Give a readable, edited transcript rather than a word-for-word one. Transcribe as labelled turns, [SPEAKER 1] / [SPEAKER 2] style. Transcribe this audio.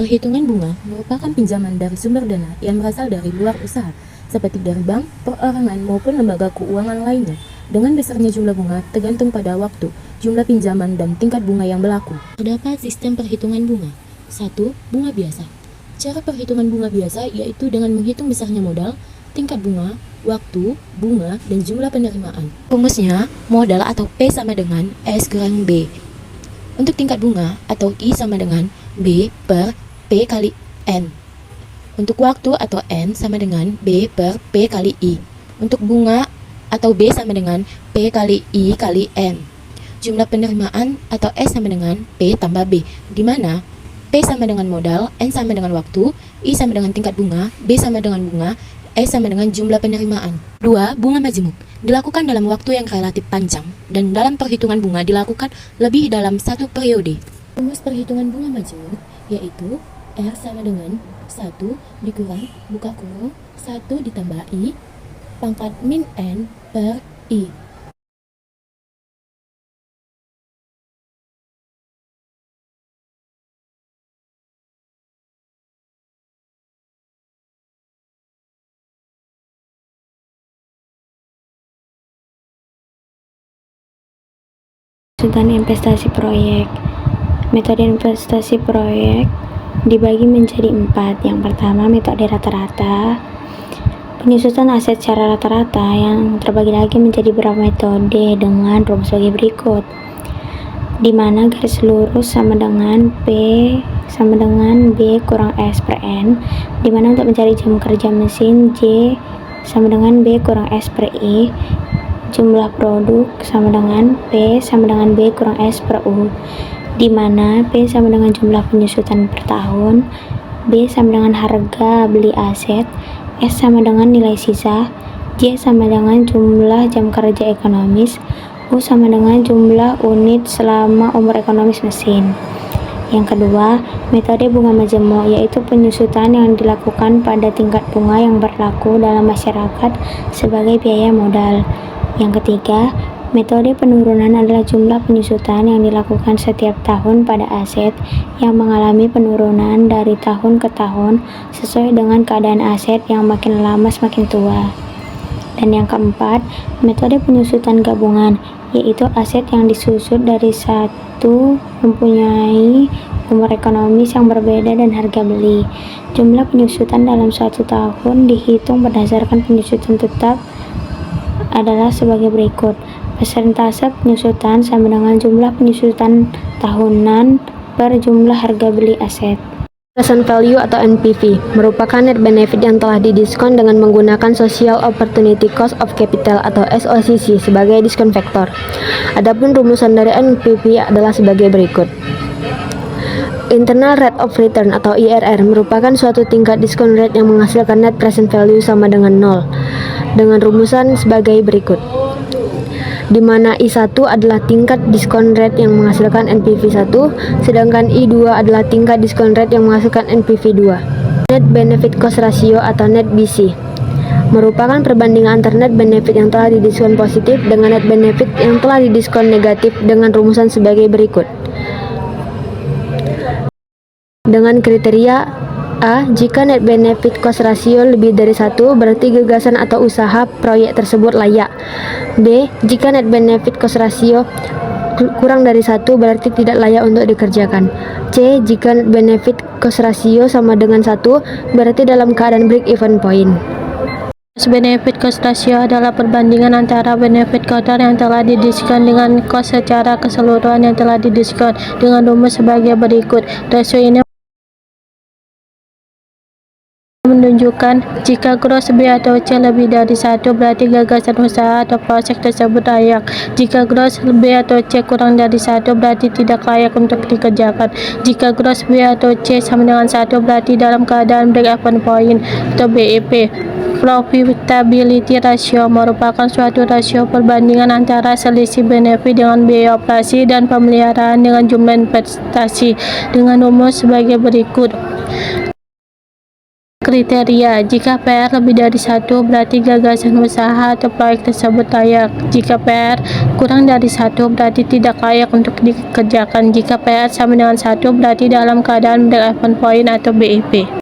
[SPEAKER 1] Perhitungan bunga merupakan pinjaman dari sumber dana yang berasal dari luar usaha, seperti dari bank, perorangan, maupun lembaga keuangan lainnya. Dengan besarnya jumlah bunga tergantung pada waktu, jumlah pinjaman, dan tingkat bunga yang berlaku. Terdapat sistem perhitungan bunga. 1. Bunga biasa. Cara perhitungan bunga biasa yaitu dengan menghitung besarnya modal, tingkat bunga, waktu, bunga, dan jumlah penerimaan. Rumusnya, modal atau P sama dengan S kurang B. Untuk tingkat bunga atau I sama dengan B per P kali N. Untuk waktu atau N sama dengan B per P kali I. Untuk bunga atau B sama dengan P kali I kali N. Jumlah penerimaan atau S sama dengan P tambah B, di mana P sama dengan modal, N sama dengan waktu, I sama dengan tingkat bunga, B sama dengan bunga, S sama dengan jumlah penerimaan. 2. Bunga majemuk dilakukan dalam waktu yang relatif panjang dan dalam perhitungan bunga dilakukan lebih dalam satu periode. Rumus perhitungan bunga majemuk yaitu R sama dengan 1 dikurang buka kurung 1 ditambah I pangkat min N per I.
[SPEAKER 2] Tentang investasi proyek. Metode investasi proyek dibagi menjadi 4. Yang pertama, metode rata-rata. Penyusutan aset secara rata-rata yang terbagi lagi menjadi beberapa metode dengan rumus sebagai berikut, di mana garis lurus sama dengan P sama dengan B kurang S per N, di mana untuk mencari jam kerja mesin J sama dengan B kurang S per I, jumlah produk sama dengan P sama dengan B kurang S per U, di mana P sama dengan jumlah penyusutan per tahun, B sama dengan harga beli aset, S sama dengan nilai sisa, J sama dengan jumlah jam kerja ekonomis, U sama dengan jumlah unit selama umur ekonomis mesin. Yang kedua, metode bunga majemuk, yaitu penyusutan yang dilakukan pada tingkat bunga yang berlaku dalam masyarakat sebagai biaya modal. Yang ketiga, metode penurunan adalah jumlah penyusutan yang dilakukan setiap tahun pada aset yang mengalami penurunan dari tahun ke tahun sesuai dengan keadaan aset yang makin lama semakin tua. Dan yang keempat, metode penyusutan gabungan, yaitu aset yang disusut dari satu mempunyai umur ekonomis yang berbeda dan harga beli. Jumlah penyusutan dalam suatu tahun dihitung berdasarkan penyusutan tetap adalah sebagai berikut. Persentase penyusutan sama dengan jumlah penyusutan tahunan per jumlah harga beli aset.
[SPEAKER 3] Present value atau NPV merupakan net benefit yang telah didiskon dengan menggunakan Social Opportunity Cost of Capital atau SOCC sebagai diskon faktor. Adapun rumusan dari NPV adalah sebagai berikut. Internal Rate of Return atau IRR merupakan suatu tingkat diskon rate yang menghasilkan net present value sama dengan 0, dengan rumusan sebagai berikut, di mana I1 adalah tingkat diskon rate yang menghasilkan NPV 1, sedangkan I2 adalah tingkat diskon rate yang menghasilkan NPV 2. Net Benefit Cost Ratio atau Net BC merupakan perbandingan antara net benefit yang telah didiskon positif dengan net benefit yang telah didiskon negatif dengan rumusan sebagai berikut. Dengan kriteria A. Jika net benefit cost ratio lebih dari 1, berarti gagasan atau usaha proyek tersebut layak. B. Jika net benefit cost ratio kurang dari 1, berarti tidak layak untuk dikerjakan. C. Jika net benefit cost ratio sama dengan 1, berarti dalam keadaan break even point.
[SPEAKER 4] Benefit cost ratio adalah perbandingan antara benefit kotor yang telah didiskon dengan cost secara keseluruhan yang telah didiskon dengan rumus sebagai berikut. Rasio ini menunjukkan jika gross B atau C lebih dari 1, berarti gagasan usaha atau proyek tersebut layak. Jika gross B atau C kurang dari 1, berarti tidak layak untuk dikerjakan. Jika gross B atau C sama dengan 1, berarti dalam keadaan break even point atau BEP. Profitability ratio merupakan suatu rasio perbandingan antara selisih benefit dengan biaya operasi dan pemeliharaan dengan jumlah investasi dengan rumus sebagai berikut. kriteria. Jika PR lebih dari satu, berarti gagasan usaha atau proyek tersebut layak. Jika PR kurang dari satu, berarti tidak layak untuk dikerjakan. Jika PR sama dengan satu, berarti dalam keadaan break-even point atau BIP.